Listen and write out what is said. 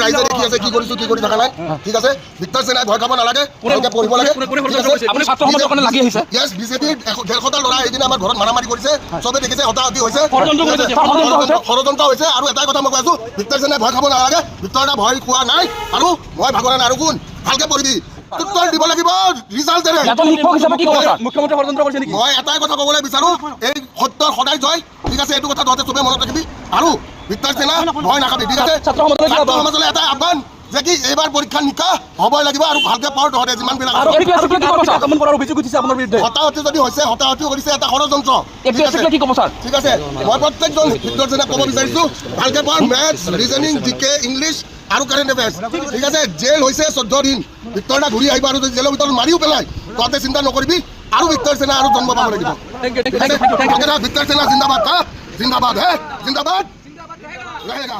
ৰাইজে দেখি আছে কি কৰিছো কি কৰি থকা নাই ঠিক আছে ভিক্টৰ সেনাই ভয় খাব নালাগে ভালকে পঢ়িব লাগে আপুনি ছাত্ৰ সমাজৰ কাৰণে লাগি আহিছে ইয়েছ বিজেপিৰ 150টা ল'ৰা এইদিনা আমাৰ ঘৰত মাৰামাৰি কৰিছে চবে দেখিছে হতাহতি হৈছে ষড়যন্ত্ৰ হৈছে আৰু এটাই কথা মই কৈ আছো ভিক্টৰ সেনাই ভয় খাব নালাগে ভিক্টৰ এটা ভয় খোৱা নাই আৰু মই ভাগৰা নাই আৰু কোন ভালকে পঢ়িবি উত্তৰ দিব লাগিব ৰিজাল্টেৰে মুখ্যমন্ত্ৰী ষড়যন্ত্ৰ কৰিছে নেকি মই এটাই কথা ক'বলৈ বিচাৰো এই সত্যৰ সদায় জয় ঠিক আছে এইটো কথা তহঁতে চবে মনত ৰাখিবি আৰু ভিক্টৰ সেনা ভয় নাখাবি ঠিক আছে ছাত্ৰ সমাজলৈ এটাই আহ্বান যে কি এইবাৰ পৰীক্ষা নিকা হ'বই লাগিব আৰু ভালকে পঢ় তহঁতে যিমানবিলাক হতাহতি যদি হৈছে হতাহতি কৰিছে এটা ষড়যন্ত্ৰ ঠিক আছে মই প্ৰত্যেকজন ভিক্টৰ সেনাক ক'ব বিচাৰিছো ভালকে পঢ় মেথছ ৰিজনিং জিকে ইংলিছ আৰু কাৰেণ্ট এফেয়াৰ্ছ ঠিক আছে জেল হৈছে 14 দিন ভিক্টৰ দা ঘূৰি আহিব আৰু যদি জেলৰ ভিতৰত মাৰিও পেলাই তহঁতে চিন্তা নকৰিবি আৰু ভিক্টৰ সেনা আৰু জন্ম পাব লাগিব ভিক্টৰ সেনা জিন্দাবাদ জিন্দাবাদ হে জিন্দাবাদ रहेगा